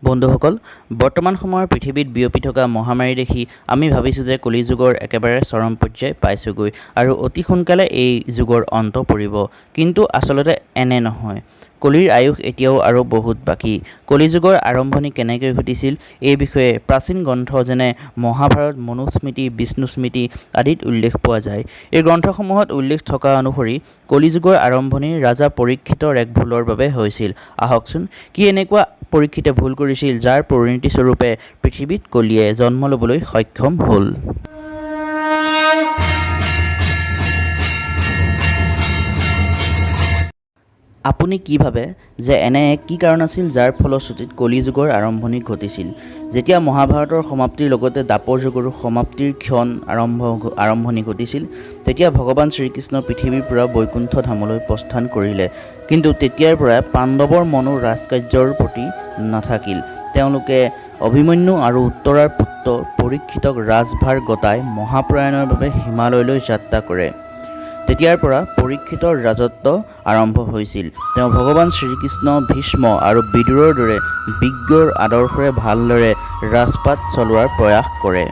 বন্ধুসকল, বৰ্তমান সময়ৰ পৃথিৱীত বিয়পি থকা মহামাৰী দেখি আমি ভাবিছোঁ যে কলিযুগৰ একেবাৰে চৰম পৰ্যায় পাইছোঁগৈ আৰু অতি সোনকালে এই যুগৰ অন্ত পৰিব। কিন্তু আচলতে এনে নহয়। কলিৰ আয়ুস এতিয়াও আৰু বহুত বাকী। কলিযুগৰ আৰম্ভণি কেনেকৈ ঘটিছিল এই বিষয়ে প্ৰাচীন গ্ৰন্থ যেনে মহাভাৰত, মনুস্মৃতি, বিষ্ণুস্মৃতি আদিত উল্লেখ পোৱা যায়। এই গ্ৰন্থসমূহত উল্লেখ থকা অনুসৰি কলিযুগৰ আৰম্ভণি ৰাজা পৰীক্ষিতৰ এক ভুলৰ বাবে হৈছিল। আহকচোন, কি এনেকুৱা পৰীক্ষিতে ভুল কৰিছিল যাৰ পৰিণতি স্বৰূপে পৃথিৱীত কলিয়ে জন্ম ল'বলৈ সক্ষম হ'ল। আপুনি কি ভাবে যে এনে কি কাৰণ আছিল যাৰ ফলশ্ৰুতিত কলিযুগৰ আৰম্ভণি ঘটিছিল? যেতিয়া মহাভাৰতৰ সমাপ্তিৰ লগতে দ্বাপৰ যুগৰো সমাপ্তিৰ ক্ষণ আৰম্ভণি ঘটিছিল, তেতিয়া ভগৱান শ্ৰীকৃষ্ণ পৃথিৱীৰ পৰা বৈকুণ্ঠ ধামলৈ প্ৰস্থান কৰিলে। কিন্তু তেতিয়াৰ পৰা পাণ্ডৱৰ মনো ৰাজকাৰ্যৰ প্ৰতি নাথাকিল। তেওঁলোকে অভিমন্যু আৰু উত্তৰাৰ পুত্ৰ পৰীক্ষিতক ৰাজভাৰ গতাই মহাপ্ৰয়াণৰ বাবে হিমালয়লৈ যাত্ৰা কৰে। তেতিয়াৰ পৰা পৰীক্ষিতৰ ৰাজত্ব আৰম্ভ হৈছিল। তেওঁ ভগৱান শ্ৰীকৃষ্ণ, ভীষ্ম আৰু বিদুৰৰ দৰে বিজ্ঞৰ আদৰ্শৰে ভালদৰে ৰাজপাট চলোৱাৰ প্ৰয়াস কৰে।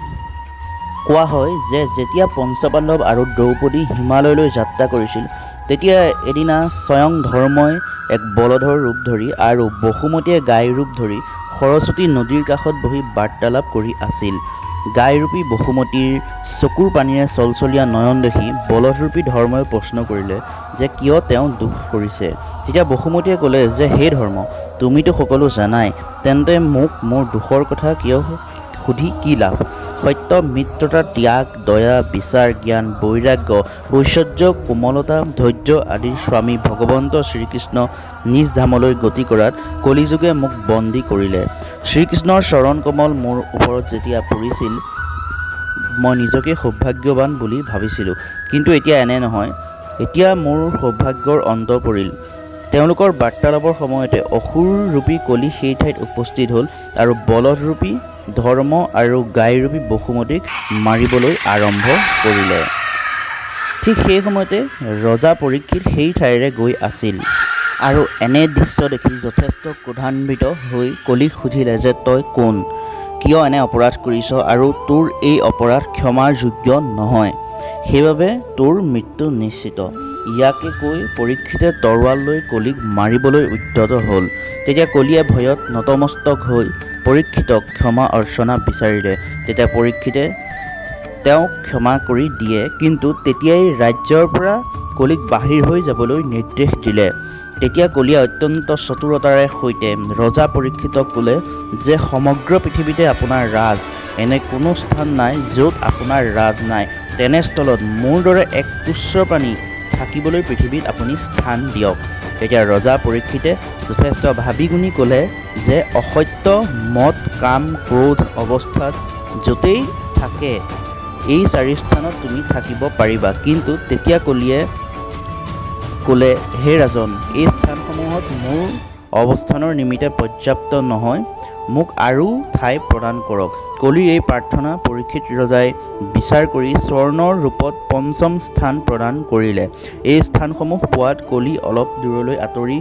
কোৱা হয় যে যেতিয়া পঞ্চপাণ্ডৱ আৰু দ্ৰৌপদী হিমালয়লৈ যাত্ৰা কৰিছিল, তেতিয়া এদিনা স্বয়ং ধৰ্মই এক বলধৰ ৰূপ ধৰি আৰু বসুমতীয়ে গাই ৰূপ ধৰি সৰস্বতী নদীৰ কাষত বহি বাৰ্তালাপ কৰি আছিল। গাইৰূপী বসুমতীৰ চকুৰ পানীৰে চলচলীয়া নয়ন দেখি বলধৰূপী ধৰ্মই প্ৰশ্ন কৰিলে যে কিয় তেওঁ দুখ কৰিছে। তেতিয়া বসুমতীয়ে ক'লে যে হে ধৰ্ম, তুমিতো সকলো জানাই, তেন্তে মোক মোৰ দুখৰ কথা কিয় সুধি কি লাভ? সত্য, মিত্ৰতা, ত্যাগ, দয়া, বিচাৰ, জ্ঞান, বৈৰাগ্য, ঐশ্বৰ্য, কোমলতা, ধৈৰ্য আদিৰ স্বামী ভগৱন্ত শ্ৰীকৃষ্ণ নিজ ধামলৈ গতি কৰাত কলিযুগে মোক বন্দী কৰিলে। শ্ৰীকৃষ্ণৰ চৰণ কমল মোৰ ওপৰত যেতিয়া পৰিছিল, মই নিজকে সৌভাগ্যৱান বুলি ভাবিছিলোঁ। কিন্তু এতিয়া এনে নহয়। এতিয়া মোৰ সৌভাগ্যৰ অন্ত পৰিল। তেওঁলোকৰ বাৰ্তালাপৰ সময়তে অসুৰৰূপী কলি সেই ঠাইত উপস্থিত হ'ল আৰু বলধৰূপী ধৰ্ম আৰু গাইৰূপী বসুমতীক মাৰিবলৈ আৰম্ভ কৰিলে। ঠিক সেই সময়তে ৰজা পৰীক্ষিত সেই ঠাইৰে গৈ আছিল আৰু এনে দৃশ্য দেখি যথেষ্ট ক্ৰোধান্বিত হৈ কলিক সুধিলে যে তই কোন? কিয় এনে অপৰাধ কৰিছ আৰু তোৰ এই অপৰাধ ক্ষমাৰ যোগ্য নহয়। সেইবাবে তোৰ মৃত্যু নিশ্চিত। ইয়াকে কৈ পৰীক্ষিতে তৰোৱাল লৈ কলিক মাৰিবলৈ উদ্যত হ'ল। তেতিয়া কলিয়ে ভয়ত নতমস্তক হৈ পৰীক্ষিতক ক্ষমা অৰ্চনা বিচাৰিলে। তেতিয়া পৰীক্ষিতে তেওঁক ক্ষমা কৰি দিয়ে, কিন্তু তেতিয়াই ৰাজ্যৰ পৰা কলিক বাহিৰ হৈ যাবলৈ নিৰ্দেশ দিলে। তেতিয়া কলিয়ে অত্যন্ত চতুৰতাৰে সৈতে ৰজা পৰীক্ষিতক ক'লে যে সমগ্ৰ পৃথিৱীতে আপোনাৰ ৰাজ, এনে কোনো স্থান নাই য'ত আপোনাৰ ৰাজ নাই। তেনেস্থলত মোৰ দৰে এক তুচ্ছ প্ৰাণী থাকিবলৈ পৃথিৱীত আপুনি স্থান দিয়ক। তেতিয়া ৰজা পৰীক্ষিতে যথেষ্ট ভাবি গুণি ক'লে যে অসত্য, মদ, কাম, ক্ৰোধ অৱস্থাত য'তেই থাকে এই চাৰি স্থানত তুমি থাকিব পাৰিবা। কিন্তু তেতিয়া কলিয়ে ক'লে, হে ৰাজন, এই স্থানসমূহত মোৰ অৱস্থানৰ নিমিত্তে পৰ্যাপ্ত নহয়, মোক আৰু ঠাই প্ৰদান কৰক। কলিৰ এই প্ৰাৰ্থনা পৰীক্ষিত ৰজাই বিচাৰ কৰি স্বৰ্ণৰ ৰূপত পঞ্চম স্থান প্ৰদান কৰিলে। এই স্থানসমূহ পোৱাত কলি অলপ দূৰলৈ আঁতৰি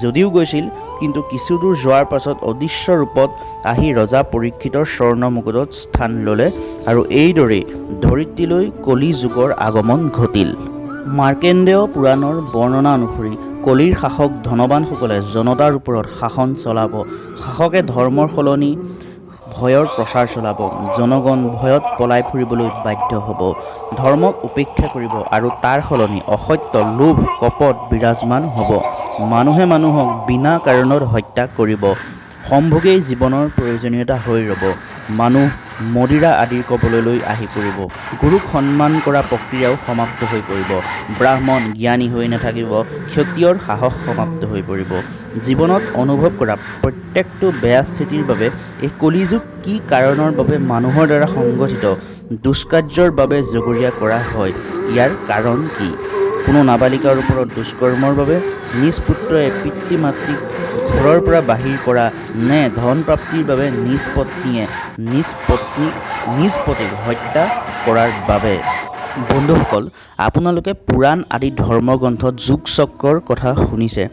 যদিও গৈছিল, কিন্তু কিছু দূৰ যোৱাৰ পাছত অদৃশ্য ৰূপত আহি ৰজা পৰীক্ষিতৰ স্বৰ্ণ মুকুটত স্থান ল'লে আৰু এইদৰেই ধৰিত্ৰীলৈ কলি যুগৰ আগমন ঘটিল। মাৰ্কেণ্ডেয় পুৰাণৰ বৰ্ণনা অনুসৰি কলিৰ শাসক ধনৱানসকলে জনতাৰ ওপৰত শাসন চলাব। শাসকে ধৰ্মৰ সলনি ভয়ৰ প্ৰচাৰ চলাব। জনগণ ভয়ত পলাই ফুৰিবলৈ বাধ্য হ'ব, ধৰ্মক উপেক্ষা কৰিব আৰু তাৰ সলনি অসত্য, লোভ, কপট বিৰাজমান হ'ব। মানুহে মানুহক বিনা কাৰণত হত্যা কৰিব। সম্ভোগেই জীৱনৰ প্ৰয়োজনীয়তা হৈ ৰ'ব। মানুহ মদিৰা আদিৰ কবললৈ আহি পৰিব। গুৰুক সন্মান কৰা প্ৰক্ৰিয়াও সমাপ্ত হৈ পৰিব। ব্ৰাহ্মণ জ্ঞানী হৈ নাথাকিব। ক্ষত্ৰিয়ৰ সাহস সমাপ্ত হৈ পৰিব। জীৱনত অনুভৱ কৰা প্ৰত্যেকটো বেয়া স্থিতিৰ বাবে এই কলিযুগ কি কাৰণৰ বাবে মানুহৰ দ্বাৰা সংগঠিত দুষ্কাৰ্যৰ বাবে জগৰীয়া কৰা হয়? ইয়াৰ কাৰণ কি? কোনো নাবালিকাৰ ওপৰত দুষ্কৰ্মৰ বাবে নিজ পুত্ৰই পিতৃ মাতৃক ঘৰৰ পৰা বাহিৰ কৰা, নে ধন প্ৰাপ্তিৰ বাবে নিজ পত্নীয়ে নিজ পতিক হত্যা কৰাৰ বাবে? বন্ধুসকল, আপোনালোকে পুৰাণ আদি ধৰ্মগ্ৰন্থত যুগ চক্ৰৰ কথা শুনিছে।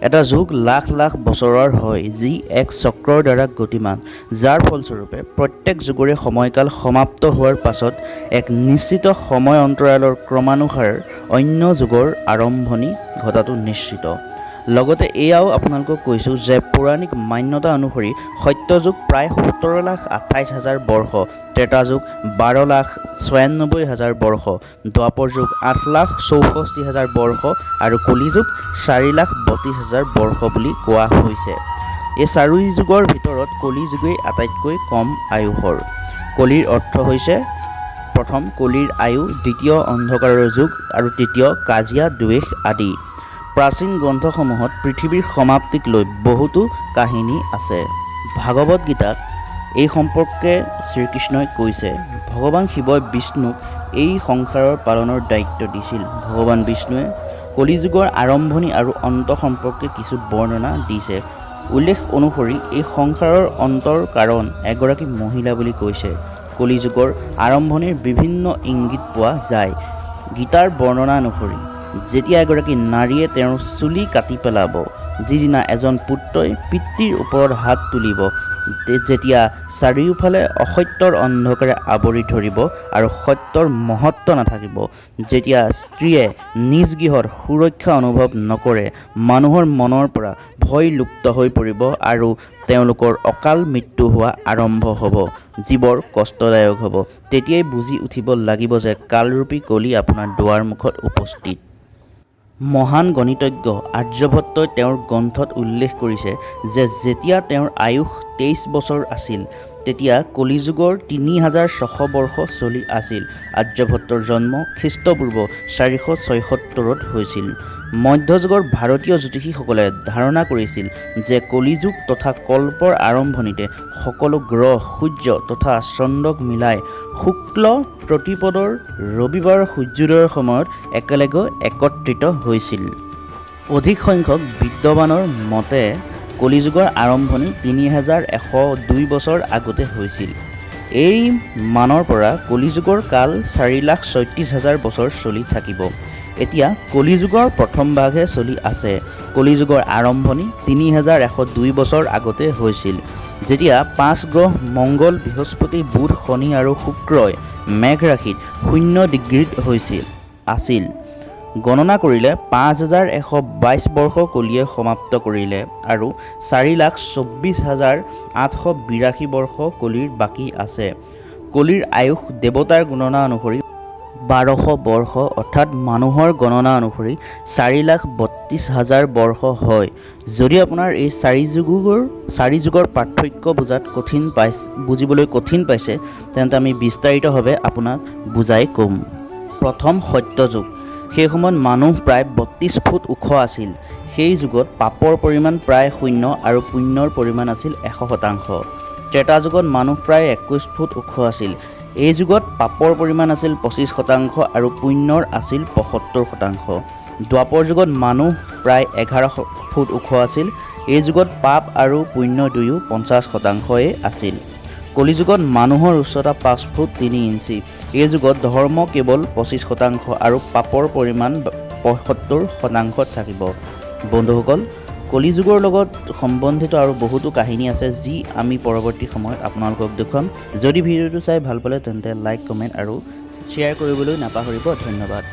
এটা যুগ লাখ লাখ বছৰৰ হয় যি এক চক্ৰৰ দ্বাৰা গতিমান, যাৰ ফলস্বৰূপে প্ৰত্যেক যুগৰে সময়কাল সমাপ্ত হোৱাৰ পাছত এক নিশ্চিত সময় অন্তৰালৰ ক্ৰমানুসাৰ অন্য যুগৰ আৰম্ভণি ঘটাটো নিশ্চিত। লগতে এয়াও আপোনালোকক কৈছোঁ যে পৌৰাণিক মান্যতা অনুসৰি সত্যযুগ প্ৰায় 17,28,000 বৰ্ষ, ত্ৰেতা যুগ 12,96,000 বৰ্ষ, দ্বাপৰ যুগ 8,64,000 বৰ্ষ আৰু কলিযুগ 4,32,000 বৰ্ষ বুলি কোৱা হৈছে। এই চাৰি যুগৰ ভিতৰত কলি যুগেই আটাইতকৈ কম আয়ুসৰ। কলিৰ অৰ্থ হৈছে প্ৰথম কলিৰ আয়ু, দ্বিতীয় অন্ধকাৰৰ যুগ আৰু তৃতীয় কাজিয়া দ্বেষ আদি। প্ৰাচীন গ্ৰন্থসমূহত পৃথিৱীৰ সমাপ্তিক লৈ বহুতো কাহিনী আছে। ভাগৱত গীতাত এই সম্পৰ্কে শ্ৰীকৃষ্ণই কৈছে, ভগৱান শিৱই বিষ্ণুক এই সংসাৰৰ পালনৰ দায়িত্ব দিছিল। ভগৱান বিষ্ণুৱে কলিযুগৰ আৰম্ভণি আৰু অন্ত সম্পৰ্কে কিছু বৰ্ণনা দিছে। উল্লেখ অনুসৰি এই সংসাৰৰ অন্তৰ কাৰণ এগৰাকী মহিলা বুলি কৈছে। কলিযুগৰ আৰম্ভণিৰ বিভিন্ন ইংগিত পোৱা যায়। গীতাৰ বৰ্ণনা অনুসৰি যেতিয়া এগৰাকী নাৰীয়ে তেওঁৰ চুলি কাটি পেলাব, যিদিনা এজন পুত্ৰই পিতৃৰ ওপৰত হাত তুলিব, যেতিয়া চাৰিওফালে অসত্যৰ অন্ধকাৰে আৱৰি ধৰিব আৰু সত্যৰ মহত্ব নাথাকিব, যেতিয়া স্ত্ৰীয়ে নিজ গৃহত সুৰক্ষা অনুভৱ নকৰে, মানুহৰ মনৰ পৰা ভয় লুপ্ত হৈ পৰিব আৰু তেওঁলোকৰ অকাল মৃত্যু হোৱা আৰম্ভ হ'ব, জীৱৰ কষ্টদায়ক হ'ব, তেতিয়াই বুজি উঠিব লাগিব যে কালৰূপী কলি আপোনাৰ দুৱাৰ মুখত উপস্থিত। মহান গণিতজ্ঞ আৰ্যভট্টই তেওঁৰ গ্ৰন্থত উল্লেখ কৰিছে যে যেতিয়া তেওঁৰ আয়ুস 23 বছৰ আছিল, তেতিয়া কলিযুগৰ 3,600 বৰ্ষ চলি আছিল। আৰ্যভট্টৰ জন্ম খ্ৰীষ্টপূৰ্ব 476ত হৈছিল। মধ্যযুগৰ ভাৰতীয় জ্যোতিষীসকলে ধাৰণা কৰিছিল যে কলিযুগ তথা কল্পৰ আৰম্ভণিতে সকলো গ্ৰহ, সূৰ্য তথা চন্দ্ৰক মিলাই শুক্ল প্ৰতিপদৰ ৰবিবাৰ সূৰ্যোদয়ৰ সময়ত একেলগে একত্ৰিত হৈছিল। অধিক সংখ্যক বিদ্বানৰ মতে কলিযুগৰ আৰম্ভণি 3,102 বছৰ আগতে হৈছিল। এই মানৰ পৰা কলিযুগৰ কাল 4,36,000 বছৰ চলি থাকিব। এতিয়া কলিযুগৰ প্ৰথম ভাগহে চলি আছে। কলিযুগৰ আৰম্ভণি 3,102 বছৰ আগতে হৈছিল, যেতিয়া 5 গ্ৰহ মংগল, বৃহস্পতি, বুধ, শনি আৰু শুক্ৰই মেঘ ৰাশিত 0 ডিগ্ৰীত আছিল। গণনা কৰিলে 5,122 বৰ্ষ কলিয়ে সমাপ্ত কৰিলে আৰু 4,24,882 বৰ্ষ কলিৰ বাকী আছে। কলিৰ আয়ুস দেৱতাৰ গণনা অনুসৰি 1200 বৰ্ষ, অৰ্থাৎ মানুহৰ গণনা অনুসৰি 4,32,000 বৰ্ষ হয়। যদি আপোনাৰ এই চাৰি যুগৰ পাৰ্থক্য বুজিবলৈ কঠিন পাইছে, তেন্তে আমি বিস্তাৰিতভাৱে আপোনাক বুজাই ক'ম। প্ৰথম সত্যযুগ। সেই সময়ত মানুহ প্ৰায় 32 ফুট ওখ আছিল। সেই যুগত পাপৰ পৰিমাণ প্ৰায় 0 আৰু পুণ্যৰ পৰিমাণ আছিল 100%। ত্ৰেতা যুগত মানুহ প্ৰায় 21 ফুট ওখ আছিল। এই যুগত পাপৰ পৰিমাণ আছিল 25% আৰু পুণ্যৰ আছিল 75%। দ্বাপৰ যুগত মানুহ প্ৰায় 11 ফুট ওখ আছিল। এই যুগত পাপ আৰু পুণ্য দুয়ো 50%ই আছিল। কলিযুগত মানুহৰ উচ্চতা 5 ফুট 3 ইঞ্চি। এই যুগত ধৰ্ম কেৱল 25% আৰু পাপৰ পৰিমাণ 75% থাকিব। বন্ধুসকল, কলিযুগৰ লগত সম্বন্ধিত আৰু বহুতো কাহিনী আছে যি আমি পৰৱৰ্তী সময়ত আপোনালোকক দেখুৱাম। যদি ভিডিঅ'টো চাই ভাল পালে তেন্তে লাইক, কমেণ্ট আৰু শ্বেয়াৰ কৰিবলৈ নাপাহৰিব। ধন্যবাদ।